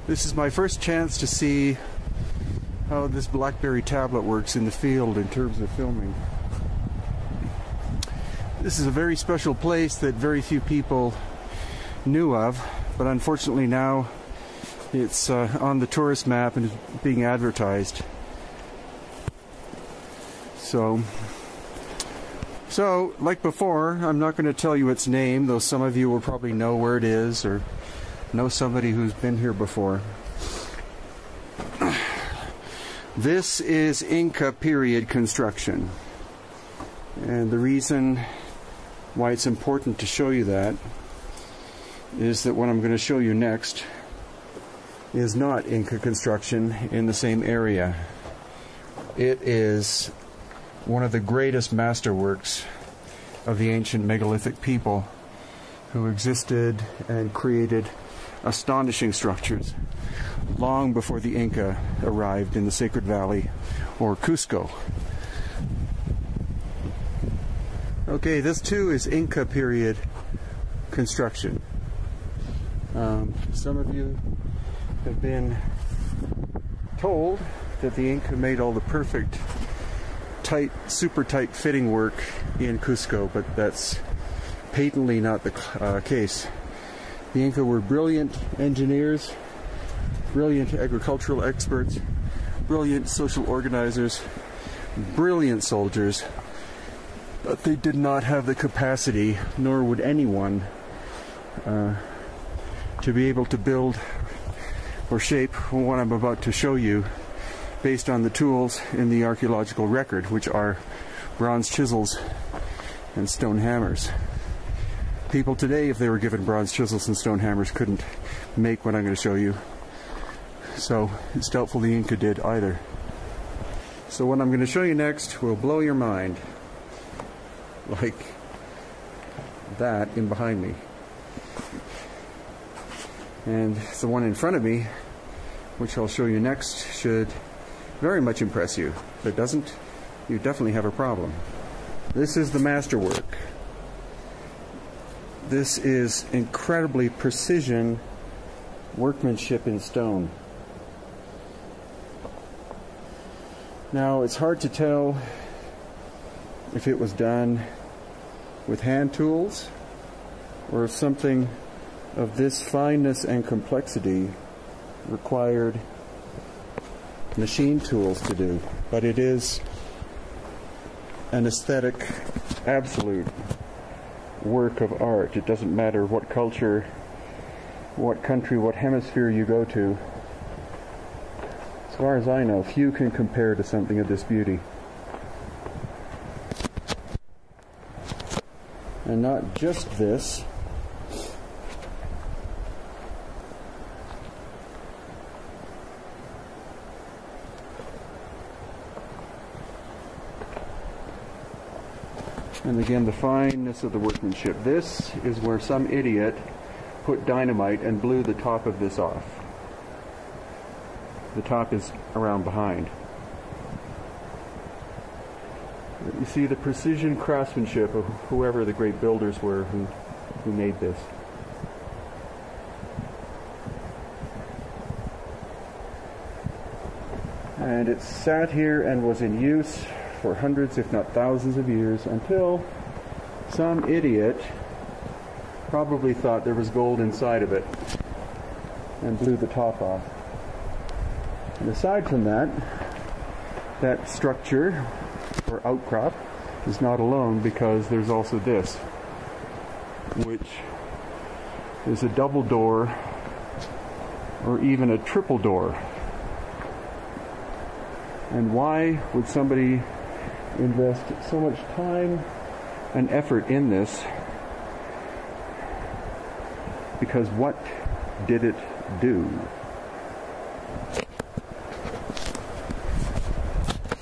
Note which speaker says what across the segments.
Speaker 1: This is my first chance to see how this BlackBerry tablet works in the field in terms of filming. This is a very special place that very few people knew of, but unfortunately now it's on the tourist map and is being advertised. So like before, I'm not going to tell you its name, though some of you will probably know where it is or know somebody who's been here before. This is Inca period construction. And the reason why it's important to show you that is that what I'm going to show you next is not Inca construction in the same area. It is one of the greatest masterworks of the ancient megalithic people who existed and created astonishing structures long before the Inca arrived in the Sacred Valley or Cusco. Okay, this too is Inca period construction. Some of you have been told that the Inca made all the perfect, tight, super tight fitting work in Cusco, but that's patently not the case. The Inca were brilliant engineers, brilliant agricultural experts, brilliant social organizers, brilliant soldiers, but they did not have the capacity, nor would anyone, to be able to build or shape what I'm about to show you based on the tools in the archaeological record, which are bronze chisels and stone hammers. People today, if they were given bronze chisels and stone hammers, couldn't make what I'm going to show you. So it's doubtful the Inca did either. So what I'm going to show you next will blow your mind. Like that in behind me. And the one in front of me, which I'll show you next, should very much impress you. If it doesn't, you definitely have a problem. This is the masterwork. This is incredibly precision workmanship in stone. Now, it's hard to tell if it was done with hand tools or if something of this fineness and complexity required machine tools to do, but it is an aesthetic, absolute work of art. It doesn't matter what culture, what country, what hemisphere you go to. As far as I know, few can compare to something of this beauty. And not just this. And again, the fineness of the workmanship. This is where some idiot put dynamite and blew the top of this off. The top is around behind. You see the precision craftsmanship of whoever the great builders were who made this. And it sat here and was in use for hundreds, if not thousands of years, until some idiot probably thought there was gold inside of it and blew the top off. And aside from that, that structure or outcrop is not alone, because there's also this, which is a double door or even a triple door. And why would somebody invest so much time and effort in this? Because what did it do?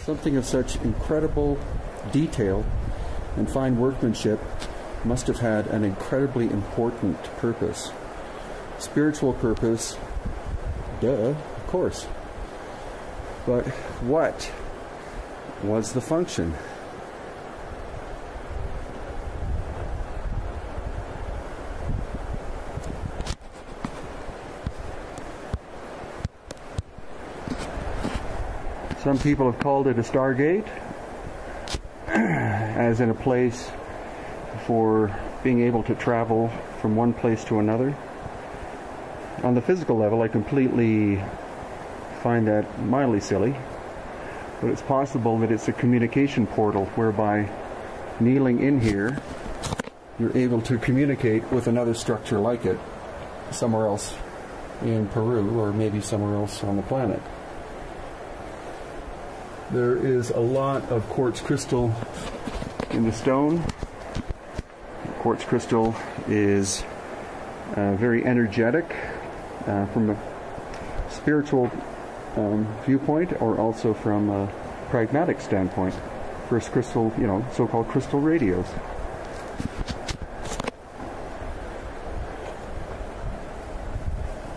Speaker 1: Something of such incredible detail and fine workmanship must have had an incredibly important purpose. Spiritual purpose, duh, of course. But what was the function? Some people have called it a stargate, as in a place for being able to travel from one place to another. On the physical level, I completely find that mildly silly, but it's possible that it's a communication portal whereby kneeling in here, you're able to communicate with another structure like it somewhere else in Peru or maybe somewhere else on the planet. There is a lot of quartz crystal in the stone. Quartz crystal is very energetic from a spiritual viewpoint, or also from a pragmatic standpoint. First crystal, so-called crystal radios.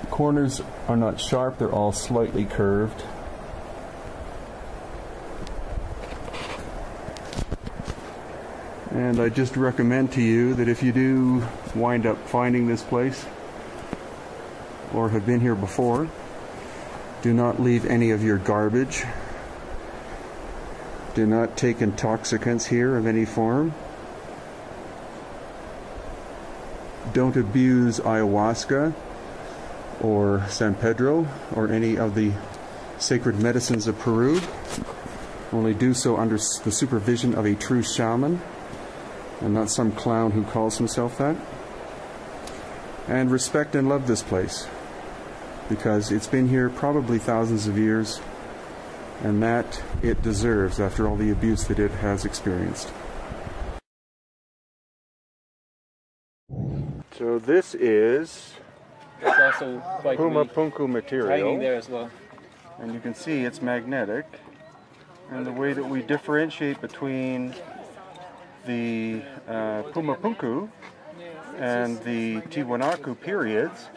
Speaker 1: The corners are not sharp, they're all slightly curved. And I just recommend to you that if you do wind up finding this place, or have been here before, do not leave any of your garbage. Do not take intoxicants here of any form. Don't abuse ayahuasca or San Pedro or any of the sacred medicines of Peru. Only do so under the supervision of a true shaman and not some clown who calls himself that. And respect and love this place, because it's been here probably thousands of years, and that it deserves after all the abuse that it has experienced. So this is
Speaker 2: It's also quite
Speaker 1: Puma Punku material,
Speaker 2: hanging there as well.
Speaker 1: and you can see it's magnetic. And the way that we differentiate between the Puma Punku and the Tiwanaku periods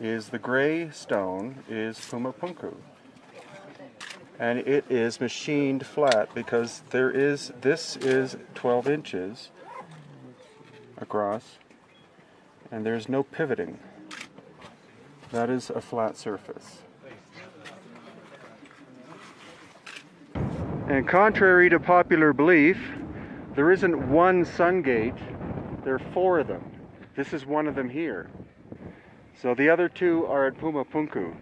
Speaker 1: is the gray stone is Puma Punku. And it is machined flat because this is 12 inches across and there's no pivoting. That is a flat surface. And contrary to popular belief, there isn't one sun gate, there are 4 of them. This is one of them here. So the other 2 are at Puma Punku.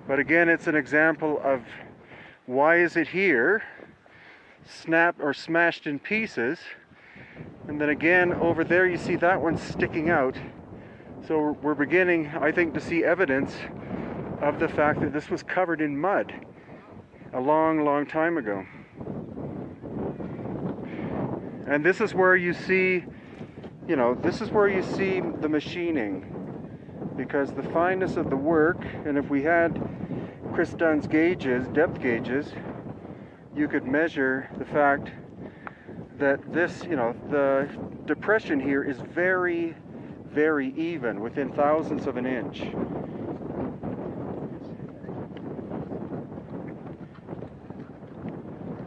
Speaker 1: But again, it's an example of why is it here, snapped or smashed in pieces, and then again over there you see that one sticking out. So we're beginning, I think, to see evidence of the fact that this was covered in mud a long, long time ago. And this is where you see, this is where you see the machining, because the fineness of the work, and if we had Chris Dunn's gauges, depth gauges, you could measure the fact that this, the depression here is very, very even, within thousandths of an inch.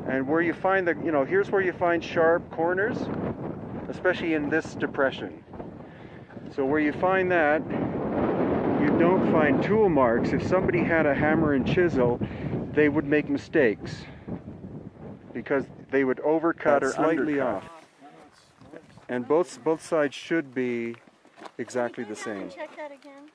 Speaker 1: And where you find the, here's where you find sharp corners, especially in this depression. So where you find that, you don't find tool marks. If somebody had a hammer and chisel, they would make mistakes because they would overcut or slightly off. And both sides should be exactly the same.
Speaker 3: Check that again.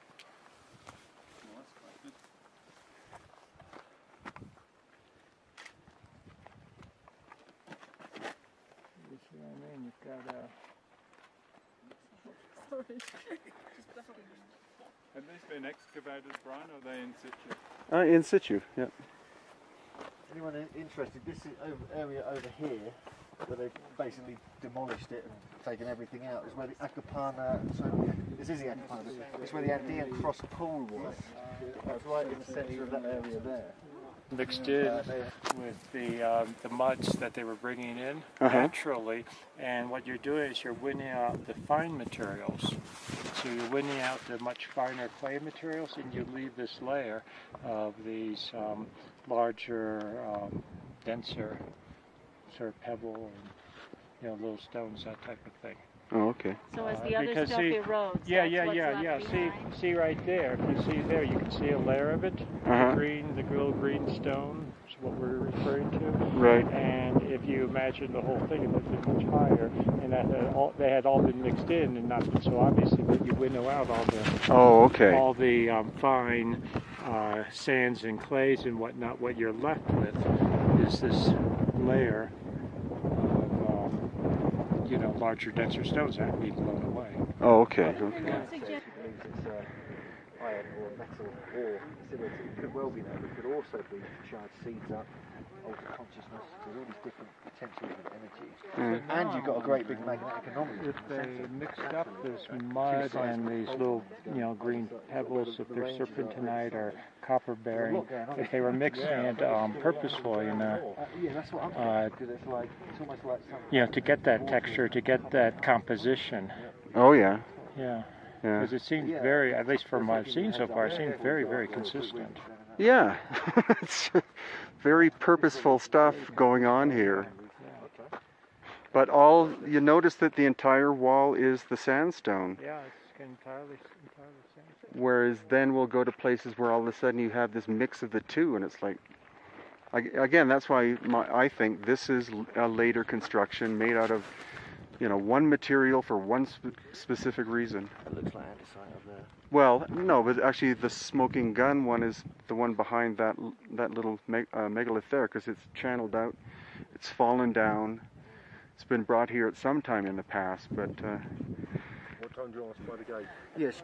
Speaker 2: You see what I mean? You've got
Speaker 4: Have these been excavated, Brian, or are they in situ?
Speaker 1: In situ, yeah.
Speaker 5: Anyone interested? This is area over here, where they basically demolished it and taken everything out, is where the Acapana, so this is the Acapana, it's where the Andean Cross Pool was. That's right in the centre of that area there.
Speaker 6: Mixed in with the muds that they were bringing in naturally, and what you're doing is you're winning out the fine materials. So you're winning out the much finer clay materials, and you leave this layer of these larger, denser sort of pebble and little stones, that type of thing.
Speaker 1: Oh, okay.
Speaker 3: So as the other stuff erodes,
Speaker 6: Yeah. See right there. If you see there, you can see a layer of it. The little green stone. So what we're referring to.
Speaker 1: Right.
Speaker 6: And if you imagine the whole thing, it would have been much higher, and they had all been mixed in and not been so obvious, but you winnow out all the fine sands and clays and whatnot. What you're left with is this layer of larger, denser stones that have to be blown away.
Speaker 1: Oh, okay. Okay.
Speaker 5: Iron or metal ore facility. It could well be there, but it could also be to charge seeds up, alter consciousness. There's all these different potentials of energy. And you've got a great big magnetic anomaly.
Speaker 6: If they mixed up this mud and these little, green pebbles, if they're serpentinite or copper bearing, if they were mixing it purposefully in a,
Speaker 5: yeah, that's what I'm because it's almost like something.
Speaker 6: to get that texture, to get that composition.
Speaker 1: Oh, yeah.
Speaker 6: Yeah.
Speaker 1: Yeah.
Speaker 6: Because it seems very, at least from what I've seen so far, it seems very, very consistent.
Speaker 1: Yeah. It's very purposeful stuff going on here. But you notice that the entire wall is the sandstone.
Speaker 6: Yeah, it's entirely sandstone.
Speaker 1: Whereas then we'll go to places where all of a sudden you have this mix of the two, and it's like, again, that's why I think this is a later construction made out of, one material for one specific reason.
Speaker 5: It looks like andesite up there.
Speaker 1: Well, no, but actually the smoking gun one is the one behind that little megalith there, because it's channeled out, it's fallen down. It's been brought here at some time in the past, but...
Speaker 5: What time do you want us to play the game?
Speaker 1: Yes.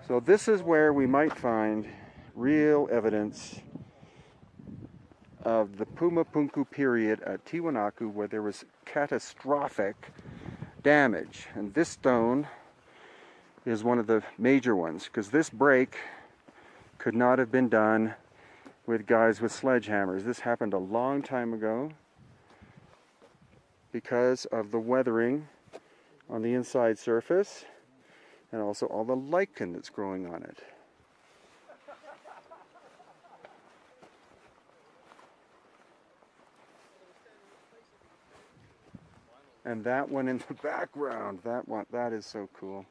Speaker 1: So this is where we might find real evidence of the Pumapunku period at Tiwanaku, where there was catastrophic damage. And this stone is one of the major ones, because this break could not have been done with guys with sledgehammers. This happened a long time ago because of the weathering on the inside surface and also all the lichen that's growing on it. And that one in the background, that is so cool.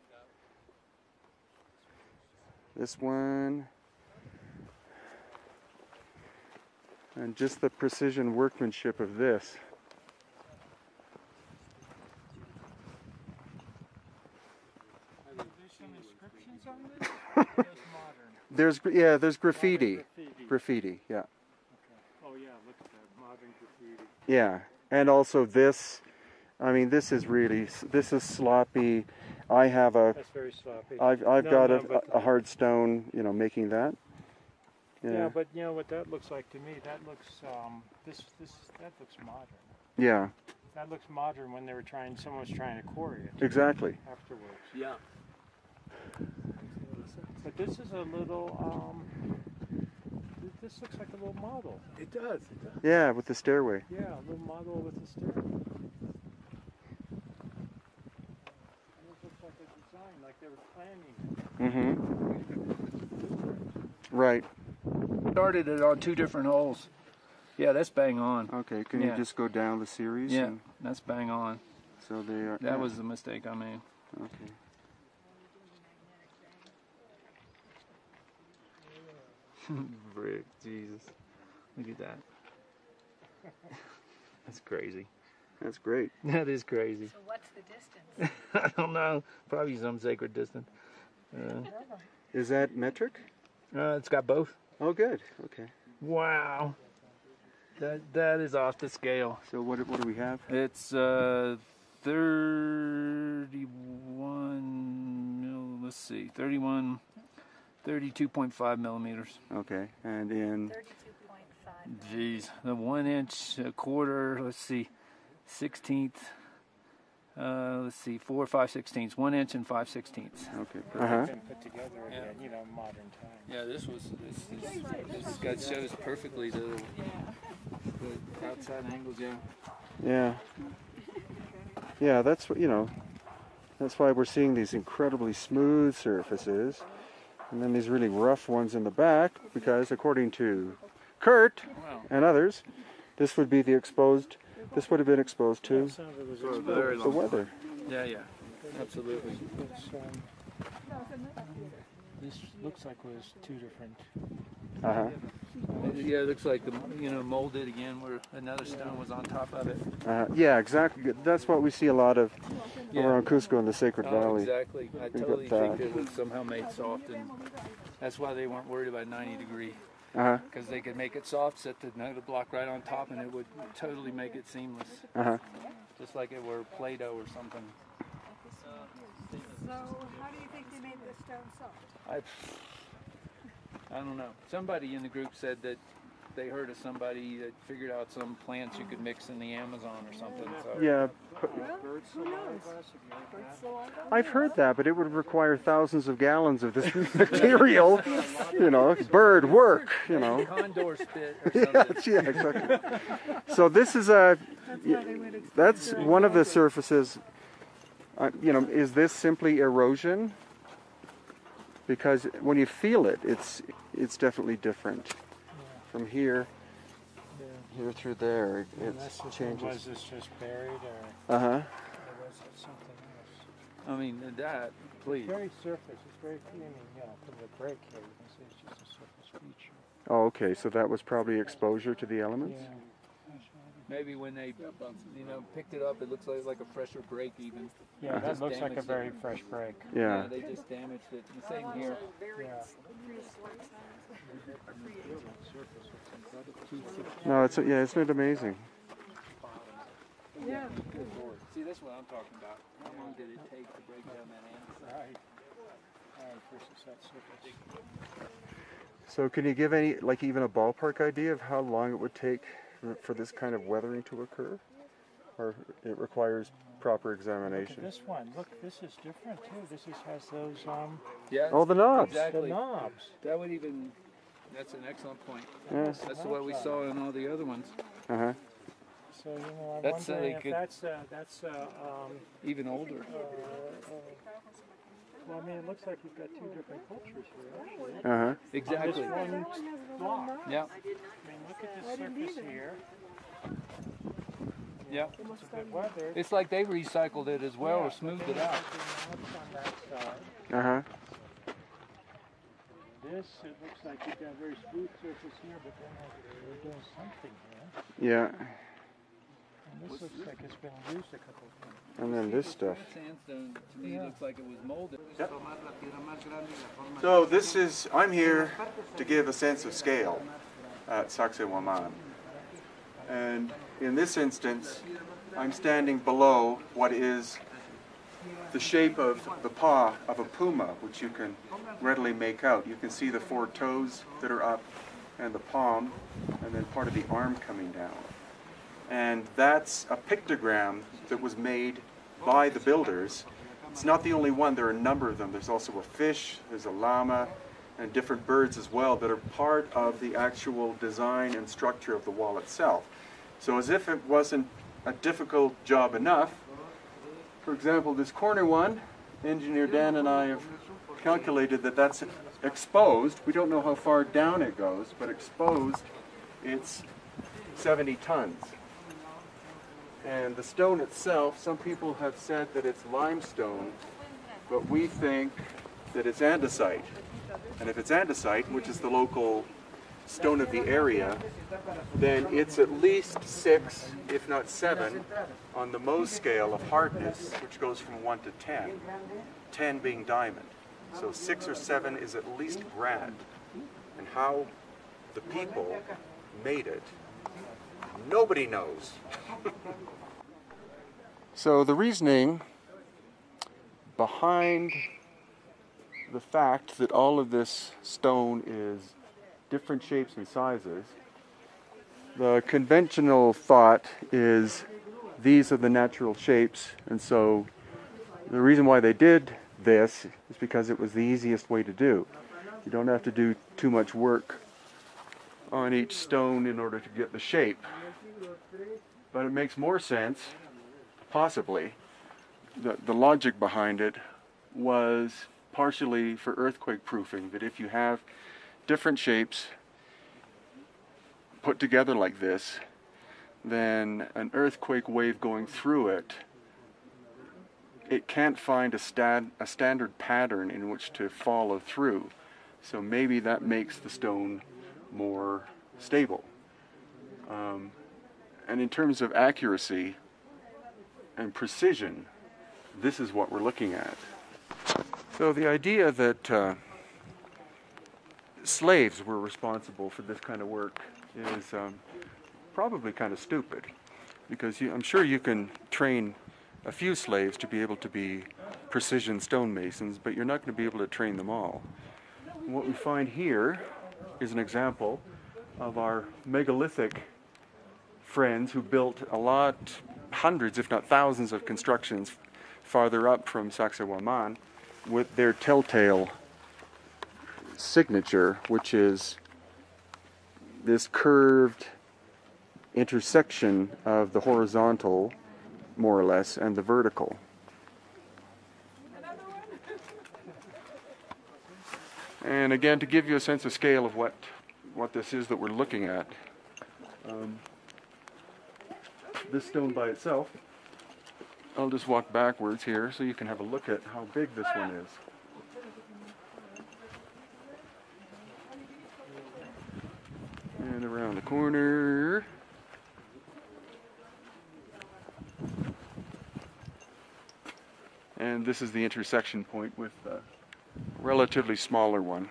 Speaker 1: This one, and just the precision workmanship of this.
Speaker 6: There's some inscriptions on this?
Speaker 1: There's graffiti. Graffiti, yeah.
Speaker 6: Okay. Oh yeah, look at that modern graffiti.
Speaker 1: Yeah, and also this. I mean, this is sloppy. I have
Speaker 6: That's very sloppy.
Speaker 1: I've got a hard stone, making that.
Speaker 6: Yeah, but what that looks like to me, that looks that looks modern.
Speaker 1: Yeah.
Speaker 6: That looks modern when someone was trying to quarry it.
Speaker 1: Exactly.
Speaker 6: Afterwards.
Speaker 2: Yeah.
Speaker 6: But this is a little this looks like a little model.
Speaker 2: It does.
Speaker 1: Yeah, with the stairway.
Speaker 6: Yeah, a little model with the stairway. Looks like a design, like they were planning it.
Speaker 1: Right.
Speaker 2: Started it on 2 different holes. Yeah, that's bang on.
Speaker 1: Okay, can you just go down the series?
Speaker 2: Yeah, that's bang on.
Speaker 1: So they are.
Speaker 2: That was the mistake I made.
Speaker 1: Okay.
Speaker 2: Brick, Jesus. Look at that. That's crazy.
Speaker 1: That's great.
Speaker 2: That is crazy.
Speaker 3: So what's the distance?
Speaker 2: I don't know. Probably some sacred distance.
Speaker 1: Is that metric?
Speaker 2: It's got both.
Speaker 1: Oh, good. Okay.
Speaker 2: Wow. That is off the scale.
Speaker 1: So what do we have?
Speaker 2: It's 31 mil, let's see, 32.5 millimeters.
Speaker 1: Okay, and in
Speaker 3: 32.5.
Speaker 2: Geez, the 1 inch, a quarter, let's see, 16th, let's see, 4 5/16, 1 inch and 5/16.
Speaker 1: Okay.
Speaker 6: Been put together again, modern time.
Speaker 2: Yeah, this guy shows perfectly the outside angles, yeah.
Speaker 1: Yeah. Yeah, that's what that's why we're seeing these incredibly smooth surfaces, and then these really rough ones in the back, because according to Kurt and others, this would be the exposed. This would have been exposed to the weather.
Speaker 2: Yeah, absolutely.
Speaker 6: This looks like it was 2 different
Speaker 1: Uh-huh.
Speaker 2: Yeah, it looks like molded again where another stone was on top of it.
Speaker 1: Yeah, exactly. That's what we see a lot of around Cusco in the Sacred
Speaker 2: Oh,
Speaker 1: Valley.
Speaker 2: exactly. I
Speaker 1: We
Speaker 2: totally
Speaker 1: got
Speaker 2: think
Speaker 1: that.
Speaker 2: it was somehow made soft, and that's why they weren't worried about 90 degree.
Speaker 1: Uh-huh.
Speaker 2: Because they could make it soft, set the another block right on top, and it would totally make it seamless.
Speaker 1: Uh-huh.
Speaker 2: Just like it were Play-Doh or something.
Speaker 3: So, how do you think they made the stone soft?
Speaker 2: I don't know. Somebody in the group said that they heard of somebody that figured out some plants you could mix in the Amazon or something. So.
Speaker 1: Yeah.
Speaker 3: Well, who knows? Bird saliva?
Speaker 1: I've heard that, but it would require thousands of gallons of this material. Bird work,
Speaker 2: Condor spit or something.
Speaker 1: Yeah, exactly. So this is a, that's one of the surfaces, is this simply erosion? Because when you feel it, it's definitely different. From here through there, it changes.
Speaker 6: Was this just buried or
Speaker 1: Uh-huh.
Speaker 6: was it something else?
Speaker 2: I mean, that, please.
Speaker 6: Very surface. It's very, from the break here, you can see it's just a surface feature.
Speaker 1: Oh, okay, so that was probably exposure to the elements?
Speaker 6: Yeah.
Speaker 2: Maybe when they, picked it up, it looks like a fresher break even.
Speaker 6: Yeah, that
Speaker 2: Just
Speaker 6: looks like a
Speaker 2: damaged
Speaker 6: very
Speaker 2: it.
Speaker 6: fresh break.
Speaker 1: Yeah.
Speaker 2: They just damaged it. The same here.
Speaker 6: Yeah.
Speaker 1: No, isn't it amazing?
Speaker 3: Yeah.
Speaker 2: See, that's what I'm talking about. How long did it take to break down that andesite?
Speaker 6: Right. Versus that surface.
Speaker 1: So can you give any, even a ballpark idea of how long it would take for this kind of weathering to occur? Or it requires proper
Speaker 6: Look
Speaker 1: examination?
Speaker 6: at this one. Look, this is different too. This has those
Speaker 2: Yeah.
Speaker 1: Oh, the knobs.
Speaker 2: Exactly.
Speaker 6: the knobs.
Speaker 2: That would even. That's an excellent point.
Speaker 1: Yeah.
Speaker 2: That's what we saw in all the other ones.
Speaker 1: Uh-huh.
Speaker 6: So I'm
Speaker 2: That's,
Speaker 6: wondering
Speaker 2: they
Speaker 6: if
Speaker 2: could-
Speaker 6: that's
Speaker 2: Even older.
Speaker 6: well, I mean, it looks like you've got two different cultures here, actually.
Speaker 1: Uh-huh.
Speaker 2: Exactly.
Speaker 6: On this one block.
Speaker 2: Yeah.
Speaker 6: I mean, look at this surface here.
Speaker 2: Yeah.
Speaker 6: It's a bit weathered.
Speaker 2: It's like they recycled it as well or smoothed it out.
Speaker 6: On that side.
Speaker 1: Uh-huh.
Speaker 6: This, it looks like you've got a very smooth surface here, but then they're doing something here.
Speaker 1: Yeah.
Speaker 6: And this looks like it's been used a couple of times.
Speaker 1: And then this stuff.
Speaker 2: Sandstone to me looks like it was molded.
Speaker 1: So I'm here to give a sense of scale at Sacsayhuaman. And in this instance, I'm standing below what is the shape of the paw of a puma, which you can readily make out. You can see the 4 toes that are up and the palm, and then part of the arm coming down. And that's a pictogram that was made by the builders. It's not the only one, there are a number of them. There's also a fish, there's a llama, and different birds as well that are part of the actual design and structure of the wall itself. So as if it wasn't a difficult job enough, for example, this corner one, Engineer Dan and I have calculated that that's exposed. We don't know how far down it goes, but exposed, it's 70 tons. And the stone itself, some people have said that it's limestone, but we think that it's andesite. And if it's andesite, which is the local stone of the area, then it's at least 6, if not 7, on the Mohs scale of hardness, which goes from 1 to 10, 10 being diamond. So 6 or 7 is at least grand. And how the people made it, nobody knows. So the reasoning behind the fact that all of this stone is different shapes and sizes, the conventional thought is these are the natural shapes, and so the reason why they did this is because it was the easiest way to do. You don't have to do too much work on each stone in order to get the shape. But it makes more sense, possibly, the logic behind it was partially for earthquake proofing, that if you have different shapes put together like this, then an earthquake wave going through it, it can't find a standard pattern in which to follow through. So maybe that makes the stone more stable. And in terms of accuracy and precision, this is what we're looking at. So the idea that slaves were responsible for this kind of work is probably kind of stupid, because I'm sure you can train a few slaves to be able to be precision stonemasons, but you're not going to be able to train them all. What we find here is an example of our megalithic friends who built a lot, hundreds if not thousands of constructions farther up from Sacsayhuaman with their telltale signature, which is this curved intersection of the horizontal, more or less, and the vertical. And again, to give you a sense of scale of what this is that we're looking at, this stone by itself, I'll just walk backwards here so you can have a look at how big this one is. And around the corner. And this is the intersection point with the relatively smaller one.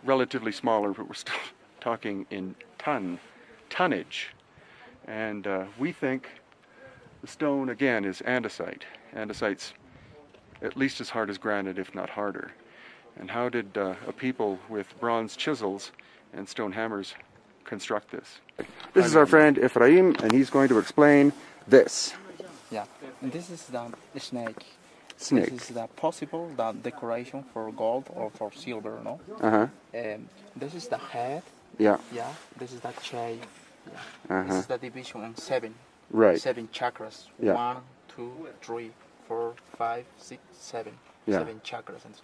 Speaker 1: Relatively smaller, but we're still talking in tonnage. And we think the stone, again, is andesite. Andesite's at least as hard as granite, if not harder. And how did a people with bronze chisels and stone hammers construct this? This is our friend Ephraim, and he's going to explain this.
Speaker 7: Yeah, and this is the snake.
Speaker 1: Snake.
Speaker 7: This is the possible decoration for gold or for silver, no?
Speaker 1: Uh-huh.
Speaker 7: This is the head.
Speaker 1: Yeah.
Speaker 7: Yeah. This is the shape. Yeah.
Speaker 1: Uh-huh.
Speaker 7: This is the division on 7.
Speaker 1: Right.
Speaker 7: 7 chakras.
Speaker 1: Yeah.
Speaker 7: 1, 2, 3, 4, 5, 6, 7.
Speaker 1: Yeah.
Speaker 7: 7 chakras. And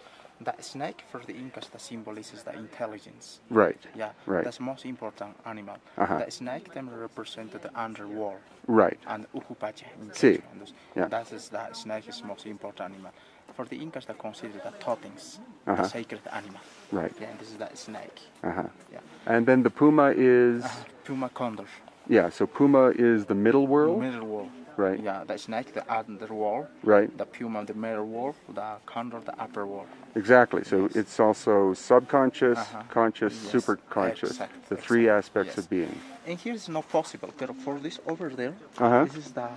Speaker 7: the snake for the Incas, the symbolizes the intelligence.
Speaker 1: Right.
Speaker 7: Yeah.
Speaker 1: Right.
Speaker 7: That's the most important animal.
Speaker 1: Uh-huh.
Speaker 7: The snake then represented the underworld.
Speaker 1: Right.
Speaker 7: And Ucupache.
Speaker 1: Sí.
Speaker 7: Yeah. That is the snake is most important animal. For the Incas, they consider the totems,
Speaker 1: Uh-huh.
Speaker 7: the sacred animal.
Speaker 1: Right.
Speaker 7: Yeah, and this is the snake.
Speaker 1: Uh-huh.
Speaker 7: Yeah.
Speaker 1: And then the puma is...
Speaker 7: Puma condor.
Speaker 1: Yeah, so puma is the middle world?
Speaker 7: Middle world.
Speaker 1: Right.
Speaker 7: Yeah, the snake, the underworld.
Speaker 1: Right.
Speaker 7: The puma, the middle world. The condor, the upper world.
Speaker 1: Exactly. So
Speaker 7: Yes.
Speaker 1: it's also subconscious, conscious,
Speaker 7: Yes.
Speaker 1: superconscious.
Speaker 7: Exactly.
Speaker 1: The three aspects
Speaker 7: Yes.
Speaker 1: of being.
Speaker 7: And here is not possible, but for this over there,
Speaker 1: Uh-huh.
Speaker 7: this is the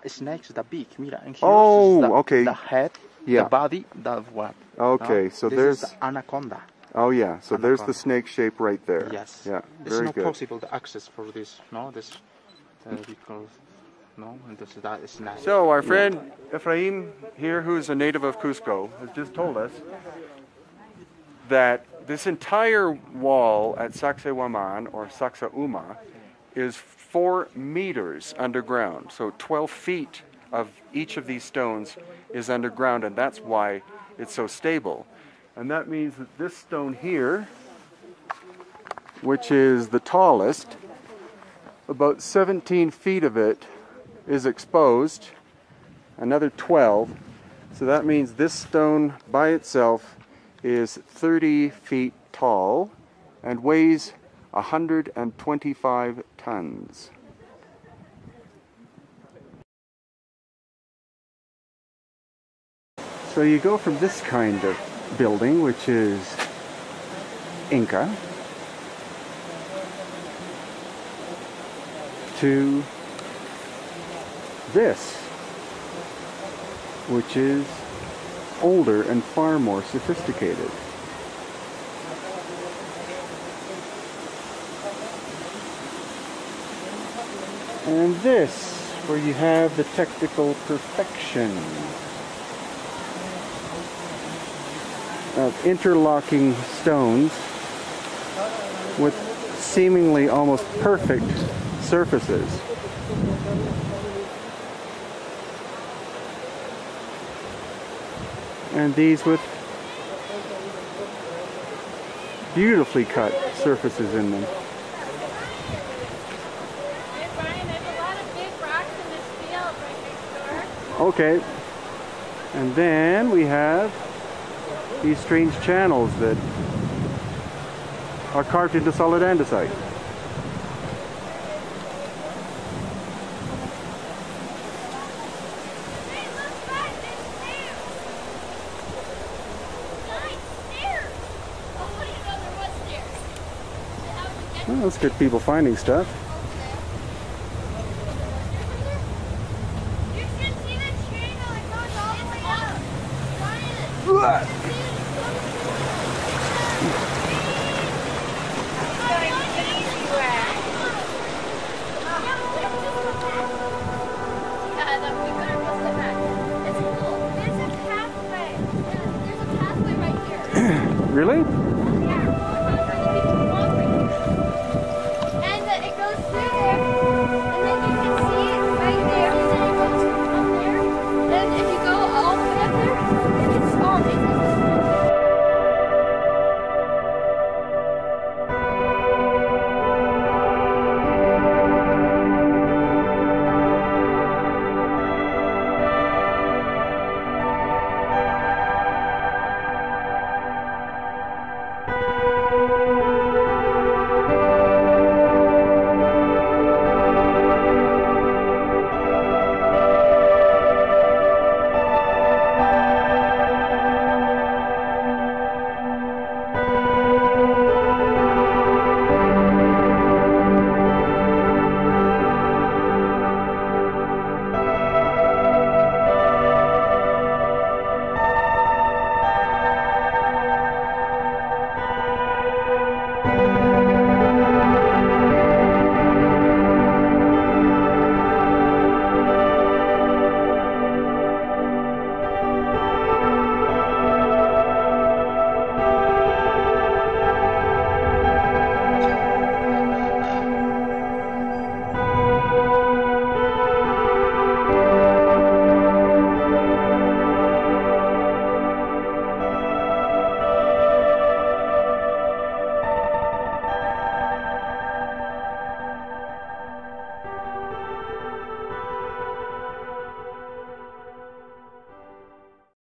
Speaker 7: snake's the beak, mira. And here
Speaker 1: Oh,
Speaker 7: is the,
Speaker 1: okay.
Speaker 7: the head,
Speaker 1: Yeah.
Speaker 7: the body, the what.
Speaker 1: Okay, so
Speaker 7: this
Speaker 1: there's...
Speaker 7: is the anaconda.
Speaker 1: Oh yeah, so there's the
Speaker 7: Anaconda.
Speaker 1: snake shape right there.
Speaker 7: Yes.
Speaker 1: Yeah,
Speaker 7: It's
Speaker 1: very
Speaker 7: not
Speaker 1: good.
Speaker 7: possible to access for this, no? This, because, no? And this, that is nice.
Speaker 1: So our friend Ephraim here, who's a native of Cusco, has just told us that this entire wall at Sacsayhuaman, or Sacsayuma, is 4 meters underground. So 12 feet of each of these stones is underground, and that's why it's so stable. And that means that this stone here, which is the tallest, about 17 feet of it is exposed, another 12. So that means this stone by itself is 30 feet tall and weighs 125 tons. So you go from this kind of building, which is Inca, to this, which is older and far more sophisticated. And this, where you have the technical perfection of interlocking stones with seemingly almost perfect surfaces. And these with beautifully cut surfaces in them.
Speaker 8: Hey Brian, there's a lot of big rocks in this field right next door.
Speaker 1: Okay. And then we have these strange channels that are carved into solid andesite.
Speaker 8: Hey, look back, there's stairs. Nice stairs. Oh, what do you know, there was stairs. How did you get
Speaker 1: Well, that's good people finding stuff.
Speaker 8: You can see the train how it goes all the way up. Brian.
Speaker 1: Really?